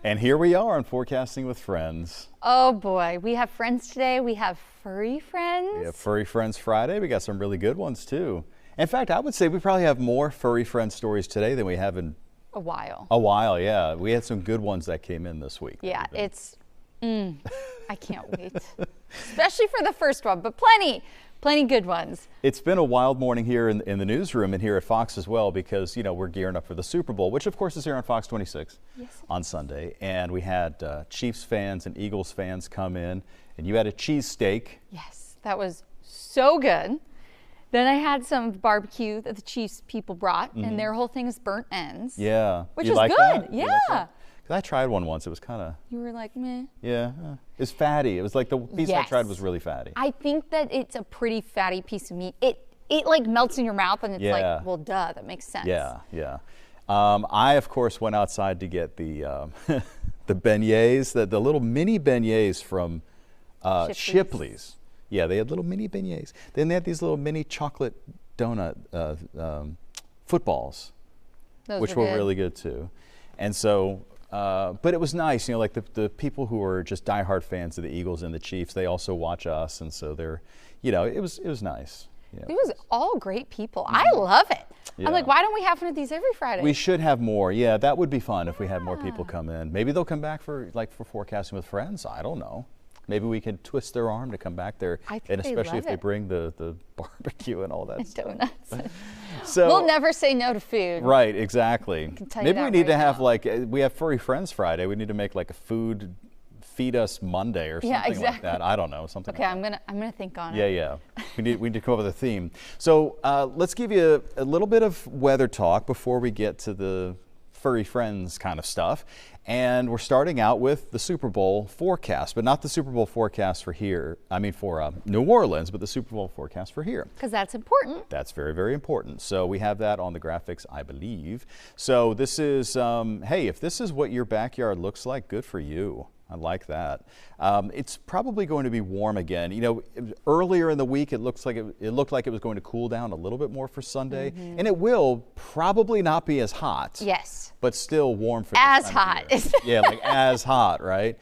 And here we are on Forecasting with Friends. Oh boy, we have friends today. We have furry friends. We have Furry Friends Friday. We got some really good ones too. In fact, I would say we probably have more furry friend stories today than we have in a while. A while, yeah. We had some good ones that came in this week. Yeah, I can't wait. Especially for the first one, but plenty good ones. It's been a wild morning here in the newsroom and here at Fox as well because, you know, we're gearing up for the Super Bowl, which of course is here on Fox 26 on Sunday. And we had Chiefs fans and Eagles fans come in, and you had a cheesesteak. Yes, that was so good. Then I had some barbecue that the Chiefs people brought, and their whole thing is burnt ends. Yeah. Which is good. Yeah. I tried one once. It was kind of... You were like, meh. Yeah. It's fatty. It was like the piece I tried was really fatty. I think that it's a pretty fatty piece of meat. It like melts in your mouth, and it's like, well, duh, that makes sense. Yeah, yeah. I, of course, went outside to get the the beignets, the little mini beignets from Shipley's. Yeah, they had little mini beignets. Then they had these little mini chocolate donut footballs, which were really good too. And so... but it was nice, you know, like the people who are just diehard fans of the Eagles and the Chiefs, they also watch us, and so they're, you know, it was nice. You know. It was all great people. I love it. Yeah. I'm like, why don't we have one of these every Friday? We should have more. Yeah, that would be fun if we had more people come in. Maybe they'll come back for Forecasting with Friends. I don't know. Maybe we can twist their arm to come back there, and especially if they bring the barbecue and all that stuff. Donuts. So we'll never say no to food. Right, exactly. Maybe we need to have we have Furry Friends Friday. We need to make like a food feed us Monday or something like that. I don't know, something. Okay, like that. I'm gonna think on it. Yeah. We need to come up with a theme. So let's give you a little bit of weather talk before we get to the Furry Friends kind of stuff. And we're starting out with the Super Bowl forecast, but not the Super Bowl forecast for here. I mean, for New Orleans, but the Super Bowl forecast for here. Because that's important. That's very, very important. So we have that on the graphics, I believe. So this is, hey, if this is what your backyard looks like, good for you. I like that. It's probably going to be warm again. You know, earlier in the week, it looked like it was going to cool down a little bit more for Sunday, and it will probably not be as hot. Yes. But still warm for as hot. Yeah, like as hot, right?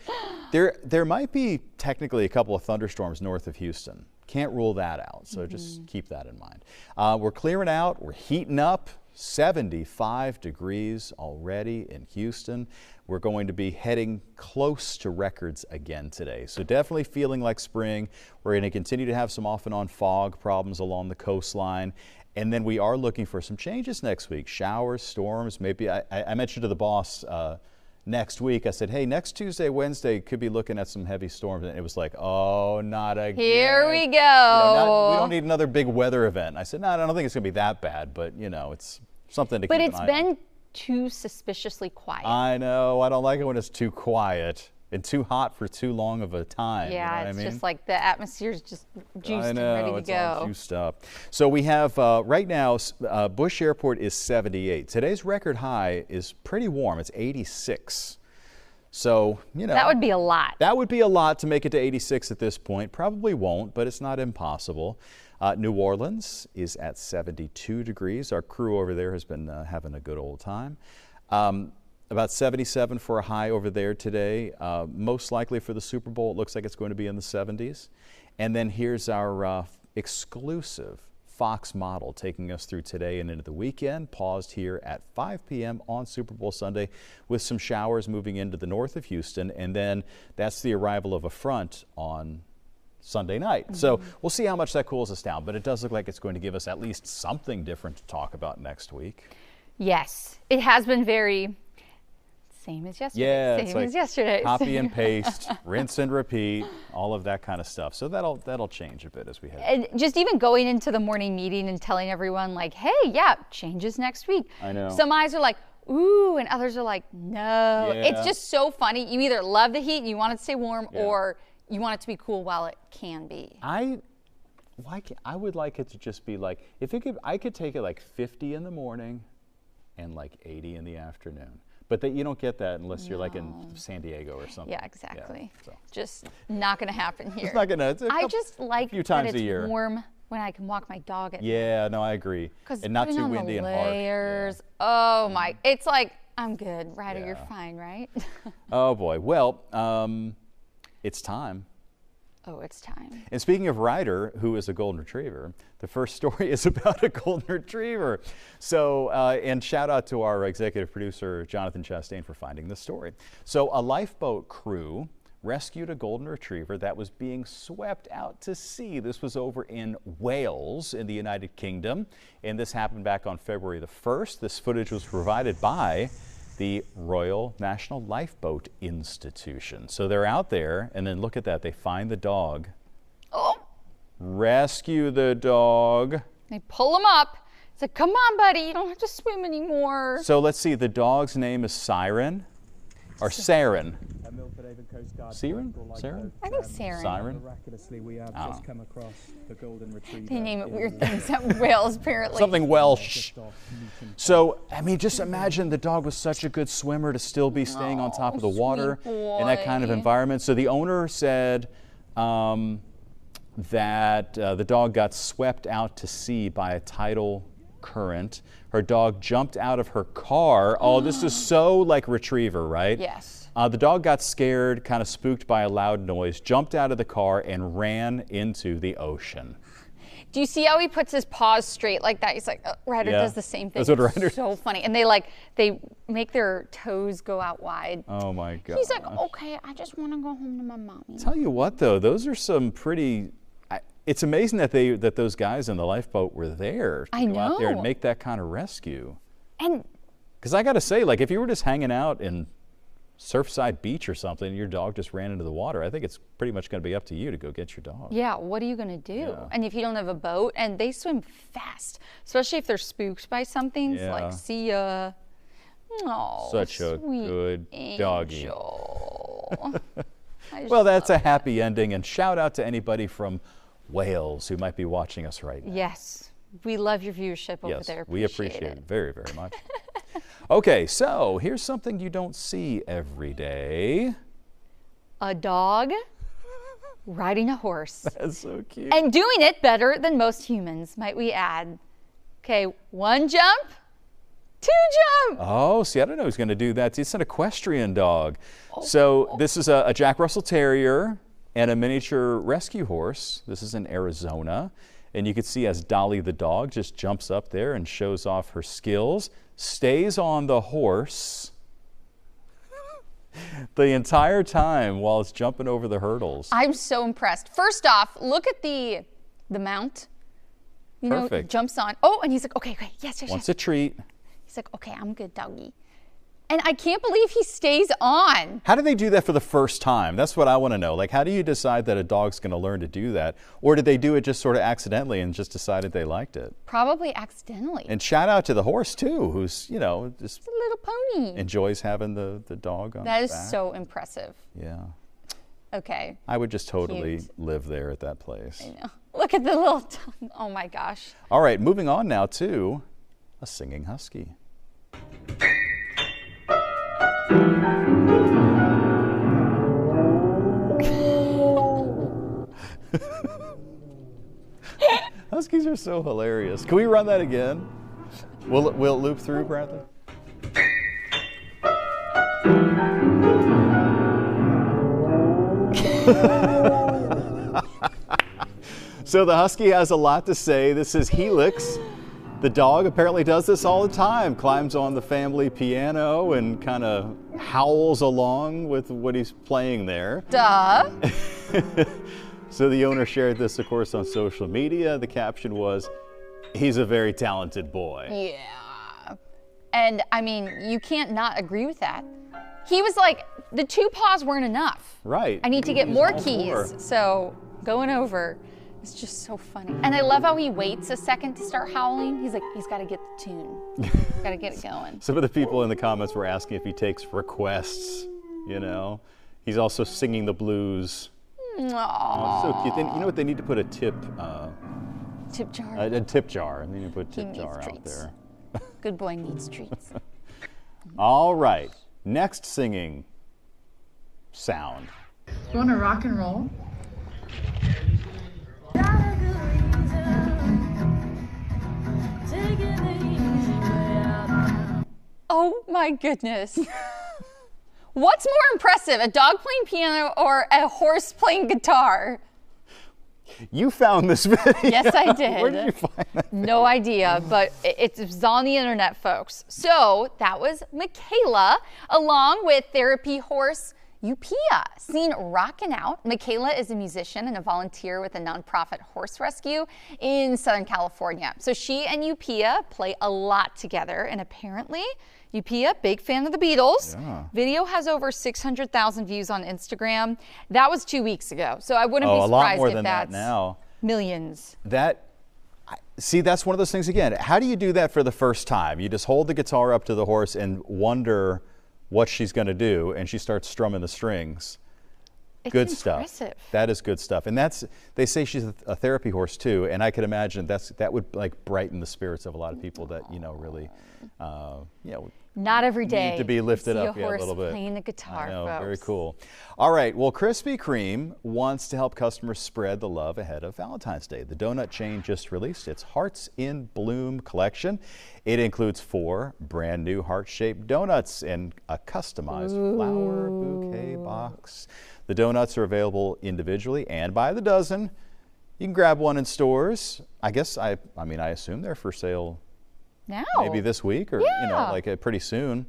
There might be technically a couple of thunderstorms north of Houston. Can't rule that out. So just keep that in mind. We're clearing out. We're heating up. 75 degrees already in Houston. We're going to be heading close to records again today. So definitely feeling like spring. We're going to continue to have some off and on fog problems along the coastline. And then we are looking for some changes next week. Showers, storms, maybe. I mentioned to the boss next week, I said, hey, next Tuesday, Wednesday, could be looking at some heavy storms. And it was like, oh, not again. Here we go. You know, we don't need another big weather event. I said, no, I don't think it's going to be that bad, but, you know, it's something to keep an eye on. But it's been too suspiciously quiet. I know. I don't like it when it's too quiet and too hot for too long of a time. Yeah, you know it's what I mean? Just like the atmosphere's just juiced and ready to it's go. all juiced up. So we have right now, Bush Airport is 78. Today's record high is pretty warm. It's 86. So, you know. That would be a lot. That would be a lot to make it to 86 at this point. Probably won't, but it's not impossible. New Orleans is at 72 degrees. Our crew over there has been having a good old time. About 77 for a high over there today. Most likely for the Super Bowl, it looks like it's going to be in the 70s. And then here's our exclusive Fox model taking us through today and into the weekend. Paused here at 5 p.m. on Super Bowl Sunday with some showers moving into the north of Houston. And then that's the arrival of a front on Sunday night. So we'll see how much that cools us down. But it does look like it's going to give us at least something different to talk about next week. Yes, it has been very same as yesterday. Yeah, same as yesterday. Copy and paste, rinse and repeat, all of that kind of stuff. So that'll change a bit as we head. And just even going into the morning meeting and telling everyone like, hey, yeah, changes next week. I know. Some eyes are like, ooh, and others are like, no. Yeah. It's just so funny. You either love the heat and you want it to stay warm, or you want it to be cool while it can be. I would like it to just be like, I could take it like 50 in the morning and like 80 in the afternoon. But you don't get that unless you're like in San Diego or something. Yeah, exactly. Yeah, so. Just not going to happen here. It's not going to. I just like few that times it's a year. warm when I can walk my dog at night. Yeah, no, I agree. And not too windy and harsh. Layers. Oh my! It's like I'm good. Ryder, Yeah. you're fine, right? Oh boy. Well, it's time. Oh, it's time. And speaking of Ryder, who is a golden retriever, the first story is about a golden retriever. So, and shout out to our executive producer, Jonathan Chastain, for finding this story. So a lifeboat crew rescued a golden retriever that was being swept out to sea. This was over in Wales in the United Kingdom, and this happened back on February the 1st. This footage was provided by the Royal National Lifeboat Institution. So they're out there, and then look at that, they find the dog. Oh! Rescue the dog. They pull him up. It's like, come on, buddy, you don't have to swim anymore. So let's see, the dog's name is Siren, or Saren. Siren? Saren? I think Saren. Siren? Miraculously, we have just come across the golden retriever. They name it weird things at Wales, apparently. Something Welsh. So, I mean, just imagine the dog was such a good swimmer to still be staying on top of the water in that kind of environment. So the owner said that the dog got swept out to sea by a tidal current. Her dog jumped out of her car. Oh, this is so like retriever, right? Yes. The dog got scared, kind of spooked by a loud noise, jumped out of the car and ran into the ocean. Do you see how he puts his paws straight like that? He's like, Ryder Yeah. does the same thing. That's what It's Ryder so funny. And they make their toes go out wide. Oh my God. He's like, okay, I just want to go home to my mommy. Tell you what though, those are some pretty, it's amazing that those guys in the lifeboat were there to go out there and make that kind of rescue. And because I got to say, like if you were just hanging out in Surfside Beach or something, and your dog just ran into the water, I think it's pretty much going to be up to you to go get your dog. yeah, what are you going to do? Yeah. And if you don't have a boat, and they swim fast, especially if they're spooked by something, it's Yeah. like, see ya. Oh, Such a sweet good doggy. angel. I just Well, that's a love happy ending, and shout out to anybody from Wales who might be watching us right now. Yes, we love your viewership over Yes, there. we appreciate it very, very much. Okay, so here's something you don't see every day. A dog riding a horse That's so cute. and doing it better than most humans, might we add. Okay, 1 jump, 2 jump. Oh, see, I don't know who's going to do that. It's an equestrian dog. So this is a Jack Russell Terrier and a miniature rescue horse. This is in Arizona. And you can see as Dolly the dog just jumps up there and shows off her skills, stays on the horse the entire time while it's jumping over the hurdles. I'm so impressed. First off, look at the mount. You know, Perfect. jumps on. Oh, and he's like, okay, yes. Wants a treat. He's like, okay, I'm good, doggy. And I can't believe he stays on. How do they do that for the first time? That's what I want to know. Like, how do you decide that a dog's going to learn to do that? Or did they do it just sort of accidentally and just decided they liked it? Probably accidentally. And shout out to the horse, too, who's, you know, just It's a little pony. enjoys having the dog on That his is back. so impressive. Yeah. Okay. I would just totally Cute. live there at that place. I know. Look at the little tongue. Oh my gosh. All right, moving on now to a singing husky. Huskies are so hilarious. Can we run that again? Will it loop through, Bradley? So the husky has a lot to say. This is Helix. The dog apparently does this all the time, climbs on the family piano and kind of howls along with what he's playing there. Duh. So the owner shared this, of course, on social media. The caption was, "He's a very talented boy." Yeah. And I mean, you can't not agree with that. He was like, the 2 paws weren't enough. Right. I need to get He's more all keys. for. So going over, it's just so funny. And I love how he waits a second to start howling. He's like, he's got to get the tune. Got to get it going. Some of the people in the comments were asking if he takes requests, you know. He's also singing the blues. Aww. Oh, so cute. Then, you know what? They need to put a tip Jar. a tip jar. They need to put a tip needs jar out treats. there. Good boy needs treats. All right. Next singing sound. You want to rock and roll? Oh Oh my goodness. What's more impressive, a dog playing piano or a horse playing guitar? You found this video. Yes, I did. Where did you find that? No idea, but it was on the internet, folks. So that was Michaela, along with therapy horse Upia, seen rocking out. Michaela is a musician and a volunteer with a nonprofit horse rescue in Southern California. So she and Upia play a lot together, and apparently Upia, big fan of the Beatles. Yeah. Video has over 600,000 views on Instagram. That was 2 weeks ago, so I wouldn't be a lot surprised more if than that's that now. Millions. See, that's one of those things again. How do you do that for the first time? You just hold the guitar up to the horse and wonder what she's going to do, and she starts strumming the strings. It's good impressive. Stuff. That is good stuff. And they say she's a therapy horse too, and I could imagine that would like brighten the spirits of a lot of people that really not every day need to be lifted up a horse a little bit. Playing the guitar, I know, folks. very cool. All right, well, Krispy Kreme wants to help customers spread the love ahead of Valentine's Day. The donut chain just released its Hearts in Bloom collection. It includes 4 brand new heart-shaped donuts in a customized flower bouquet box. The donuts are available individually and by the dozen. You can grab one in stores. I assume they're for sale now. Maybe this week or pretty soon.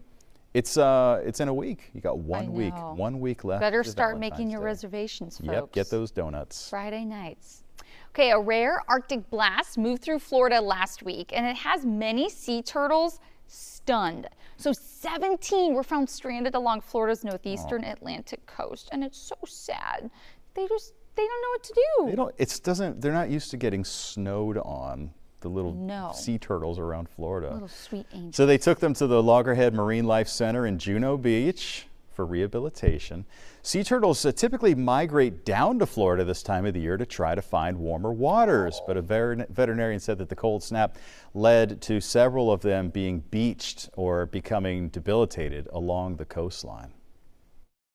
It's in a week. You got 1 week. 1 week left. Better start making your reservations, folks. Yep, get those donuts. Friday nights. Okay, a rare Arctic blast moved through Florida last week, and it has many sea turtles stunned. So 17 were found stranded along Florida's northeastern Atlantic coast, and it's so sad. They don't know what to do. They're not used to getting snowed on. The little sea turtles around Florida. Little sweet angels. So they took them to the Loggerhead Marine Life Center in Juno Beach for rehabilitation. Sea turtles typically migrate down to Florida this time of the year to try to find warmer waters, but a veterinarian said that the cold snap led to several of them being beached or becoming debilitated along the coastline.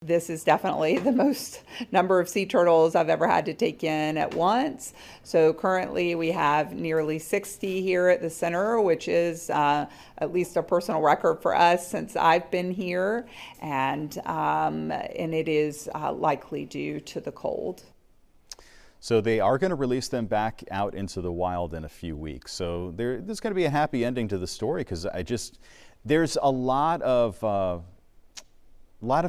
This is definitely the most number of sea turtles I've ever had to take in at once. So currently we have nearly 60 here at the center, which is at least a personal record for us since I've been here. And it is likely due to the cold. So they are going to release them back out into the wild in a few weeks. So there's going to be a happy ending to the story because there's a lot of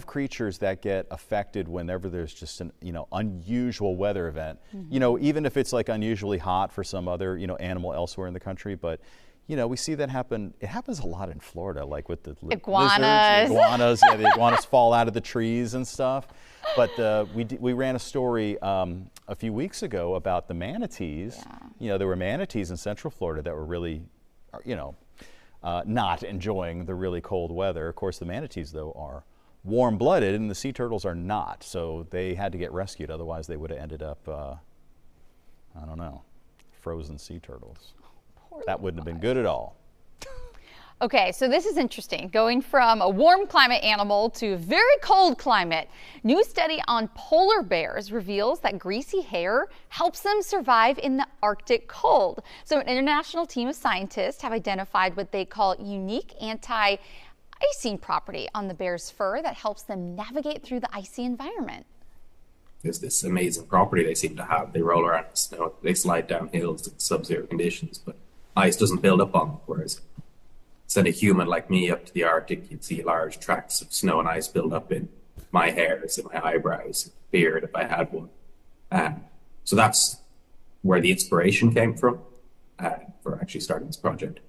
creatures that get affected whenever there's just an unusual weather event. Even if it's like unusually hot for some other animal elsewhere in the country, but we see that happen. It happens a lot in Florida, like with the iguanas. Iguanas, the iguanas fall out of the trees and stuff. But we ran a story a few weeks ago about the manatees. Yeah. There were manatees in Central Florida that were really, not enjoying the really cold weather. Of course, the manatees though are warm-blooded, and the sea turtles are not, so they had to get rescued. Otherwise, they would have ended up, frozen sea turtles. That wouldn't have been good at all. Okay, so this is interesting. Going from a warm climate animal to a very cold climate. New study on polar bears reveals that greasy hair helps them survive in the Arctic cold. So an international team of scientists have identified what they call unique anti-icing property on the bear's fur that helps them navigate through the icy environment. There's this amazing property they seem to have. They roll around in snow, they slide down hills in sub-zero conditions, but ice doesn't build up on them. Whereas send a human like me up to the Arctic, you'd see large tracts of snow and ice build up in my hairs, in my eyebrows, beard if I had one. So that's where the inspiration came from for actually starting this project.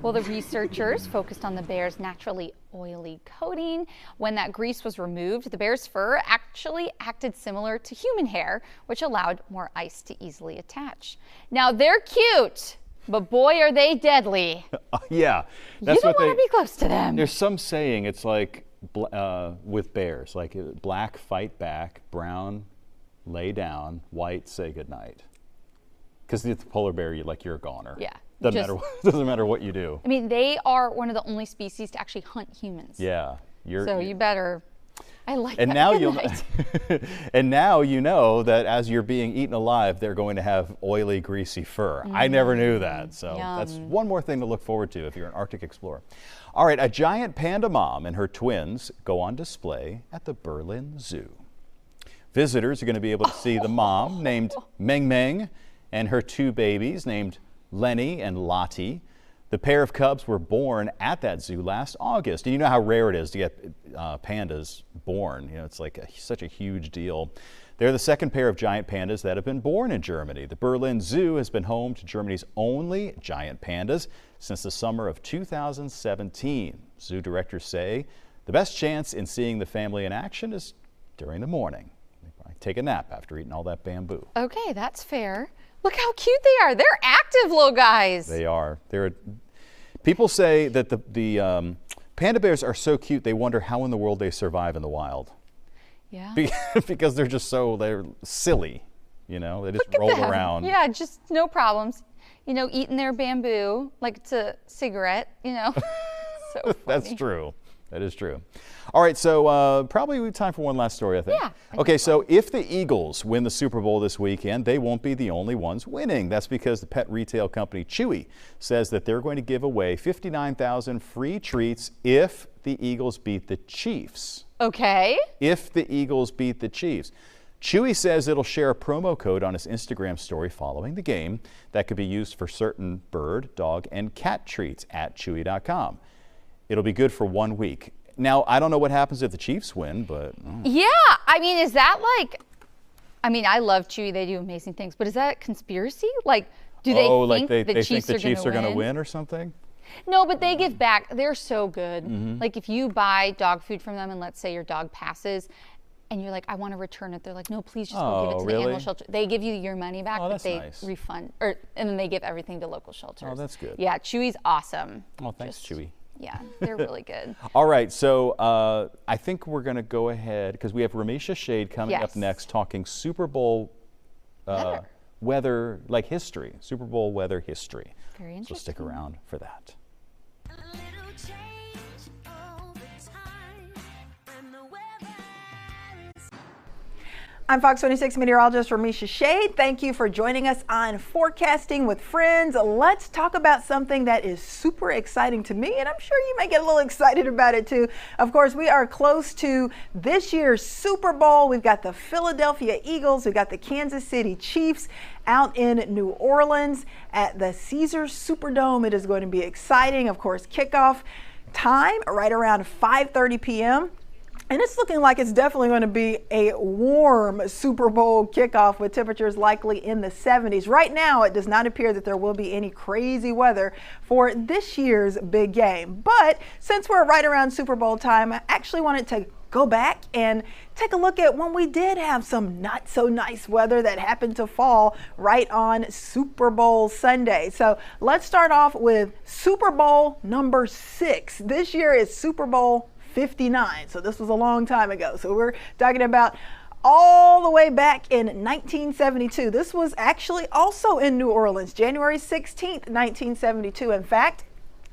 Well, the researchers focused on the bear's naturally oily coating. When that grease was removed, the bear's fur actually acted similar to human hair, which allowed more ice to easily attach. Now, they're cute, but boy, are they deadly. Yeah. You don't want to be close to them. There's some saying it's like with bears, like black, fight back, brown, lay down, white, say goodnight. Because the polar bear, you're a goner. Yeah. Doesn't matter what you do. I mean, they are one of the only species to actually hunt humans. Yeah. So you better I like And that. now Good night. and now you know that as you're being eaten alive, they're going to have oily, greasy fur. I never knew that. So that's one more thing to look forward to if you're an Arctic explorer. All right, a giant panda mom and her twins go on display at the Berlin Zoo. Visitors are going to be able to see the mom named Meng Meng and her two babies named Lenny and Lottie. The pair of cubs were born at that zoo last August. And you know how rare it is to get pandas born. You know, it's like such a huge deal. They're the second pair of giant pandas that have been born in Germany. The Berlin Zoo has been home to Germany's only giant pandas since the summer of 2017. Zoo directors say the best chance in seeing the family in action is during the morning. They probably take a nap after eating all that bamboo. Okay, that's fair. Look how cute they are. They're active little guys. They are. People say that the panda bears are so cute, they wonder how in the world they survive in the wild. Yeah. Because they're silly, you know, they just Look at roll them. around. Yeah, just no problems. You know, eating their bamboo like it's a cigarette, you know. So funny. That's true. That is true. All right, so probably time for one last story, I think. Yeah. Okay, so if the Eagles win the Super Bowl this weekend, they won't be the only ones winning. That's because the pet retail company Chewy says that they're going to give away 59,000 free treats if the Eagles beat the Chiefs. Okay. If the Eagles beat the Chiefs. Chewy says it'll share a promo code on its Instagram story following the game that could be used for certain bird, dog, and cat treats at chewy.com. It'll be good for 1 week. Now, I don't know what happens if the Chiefs win, but... Yeah, I mean, is that like... I mean, I love Chewy. They do amazing things. But is that conspiracy? Like, do they think the Chiefs are going to win or something? No, but they give back. They're so good. Mm-hmm. Like, if you buy dog food from them and let's say your dog passes and you're like, I want to return it. They're like, no, please just go give it to the animal shelter. They give you your money back, but they refund, and then they give everything to local shelters. Oh, that's good. Yeah, Chewy's awesome. Oh, thanks, Chewy. Yeah, they're really good. All right, so I think we're going to go ahead because we have Ramisha Shade coming up next talking Super Bowl weather, like history, Super Bowl weather history. Very interesting. So stick around for that. I'm Fox 26 meteorologist Ramisha Shade. Thank you for joining us on Forecasting with Friends. Let's talk about something that is super exciting to me, and I'm sure you may get a little excited about it too. Of course, we are close to this year's Super Bowl. We've got the Philadelphia Eagles, we've got the Kansas City Chiefs out in New Orleans at the Caesars Superdome. It is going to be exciting. Of course, kickoff time right around 5:30 p.m. And it's looking like it's definitely going to be a warm Super Bowl kickoff with temperatures likely in the 70s. Right now, it does not appear that there will be any crazy weather for this year's big game. But since we're right around Super Bowl time, I actually wanted to go back and take a look at when we did have some not so nice weather that happened to fall right on Super Bowl Sunday. So let's start off with Super Bowl number 6. This year is Super Bowl 59. So this was a long time ago. So we're talking about all the way back in 1972. This was actually also in New Orleans, January 16th, 1972. In fact,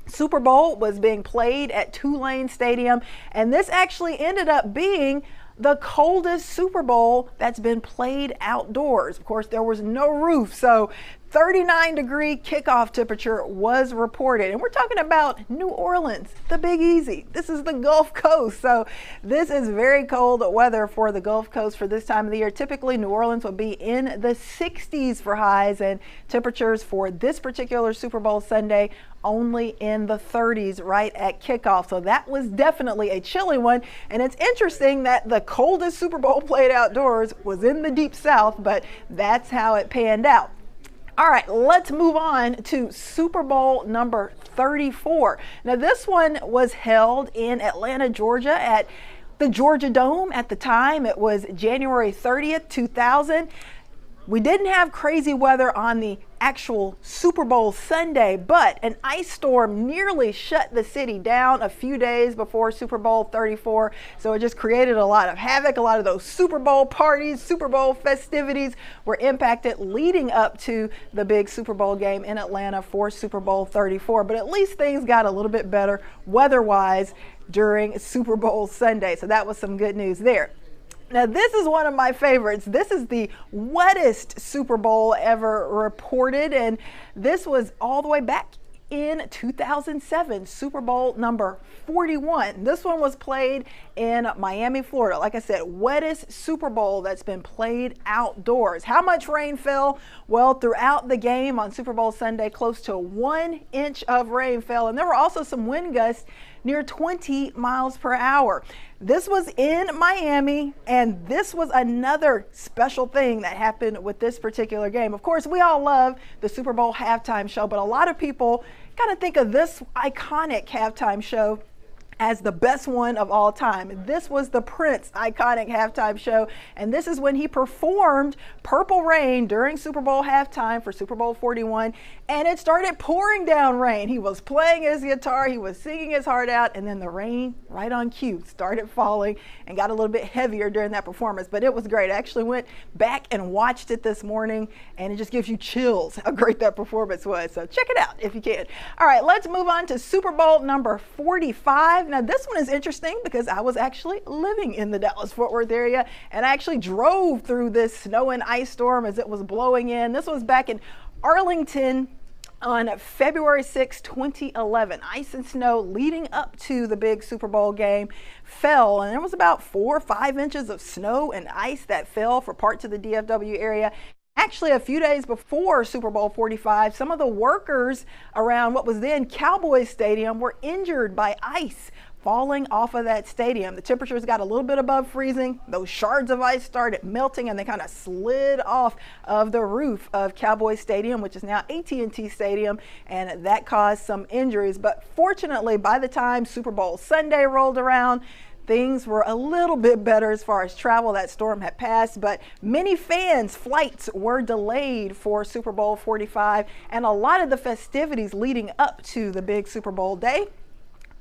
Super Bowl was being played at Tulane Stadium, and this actually ended up being the coldest Super Bowl that's been played outdoors. Of course, there was no roof, so 39-degree kickoff temperature was reported. And we're talking about New Orleans, the Big Easy. This is the Gulf Coast. So this is very cold weather for the Gulf Coast for this time of the year. Typically, New Orleans will be in the 60s for highs, and temperatures for this particular Super Bowl Sunday only in the 30s right at kickoff. So that was definitely a chilly one. And it's interesting that the coldest Super Bowl played outdoors was in the Deep South, but that's how it panned out. All right, let's move on to Super Bowl number 34. Now, this one was held in Atlanta, Georgia at the Georgia Dome. At the time, it was January 30th, 2000. We didn't have crazy weather on the actual Super Bowl Sunday, but an ice storm nearly shut the city down a few days before Super Bowl 34. So it just created a lot of havoc. A lot of those Super Bowl parties, Super Bowl festivities were impacted leading up to the big Super Bowl game in Atlanta for Super Bowl 34. But at least things got a little bit better weather-wise during Super Bowl Sunday. So that was some good news there. Now, this is one of my favorites. This is the wettest Super Bowl ever reported, and this was all the way back in 2007, Super Bowl number 41. This one was played in Miami, Florida. Like I said, wettest Super Bowl that's been played outdoors. How much rain fell? Well, throughout the game on Super Bowl Sunday, close to 1 inch of rain fell, and there were also some wind gusts near 20 miles per hour. This was in Miami, and this was another special thing that happened with this particular game. Of course, we all love the Super Bowl halftime show, but a lot of people kind of think of this iconic halftime show as the best one of all time. This was the Prince iconic halftime show, and this is when he performed Purple Rain during Super Bowl halftime for Super Bowl 41, and it started pouring down rain. He was playing his guitar, he was singing his heart out, and then the rain, right on cue, started falling and got a little bit heavier during that performance, but it was great. I actually went back and watched it this morning, and it just gives you chills how great that performance was, so check it out if you can. All right, let's move on to Super Bowl number 45. Now, this one is interesting because I was actually living in the Dallas-Fort Worth area, and I actually drove through this snow and ice storm as it was blowing in. This was back in Arlington on February 6, 2011. Ice and snow leading up to the big Super Bowl game fell, and there was about 4 or 5 inches of snow and ice that fell for parts of the DFW area. Actually, a few days before Super Bowl 45, some of the workers around what was then Cowboys Stadium were injured by ice falling off of that stadium. The temperatures got a little bit above freezing. Those shards of ice started melting, and they kind of slid off of the roof of Cowboys Stadium, which is now AT&T Stadium, and that caused some injuries. But fortunately, by the time Super Bowl Sunday rolled around, things were a little bit better as far as travel. That storm had passed, but many fans' flights were delayed for Super Bowl 45, and a lot of the festivities leading up to the big Super Bowl day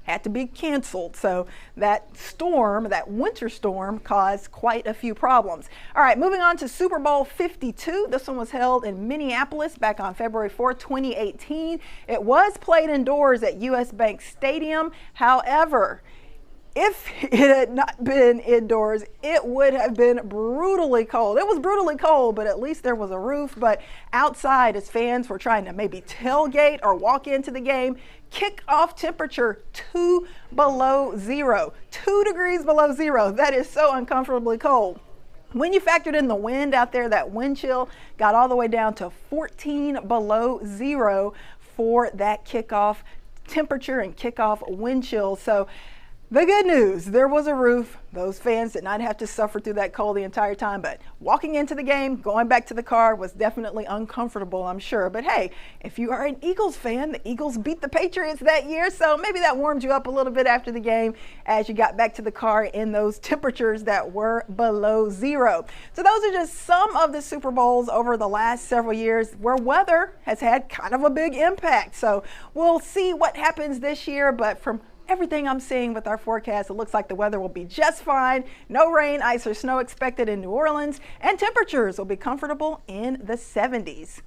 had to be canceled. So that storm, that winter storm, caused quite a few problems. All right, moving on to Super Bowl 52. This one was held in Minneapolis back on February 4th, 2018. It was played indoors at US Bank Stadium. However, if it had not been indoors, it would have been brutally cold. It was brutally cold, but at least there was a roof. But outside, as fans were trying to maybe tailgate or walk into the game, kickoff temperature 2 below zero. 2 degrees below zero. That is so uncomfortably cold. When you factored in the wind out there, that wind chill got all the way down to 14 below zero for that kickoff temperature and kickoff wind chill. So the good news, there was a roof. Those fans did not have to suffer through that cold the entire time, but walking into the game, going back to the car was definitely uncomfortable, I'm sure. But hey, if you are an Eagles fan, the Eagles beat the Patriots that year, so maybe that warmed you up a little bit after the game as you got back to the car in those temperatures that were below zero. So those are just some of the Super Bowls over the last several years where weather has had kind of a big impact. So we'll see what happens this year, but from everything I'm seeing with our forecast, it looks like the weather will be just fine. No rain, ice, or snow expected in New Orleans, and temperatures will be comfortable in the 70s.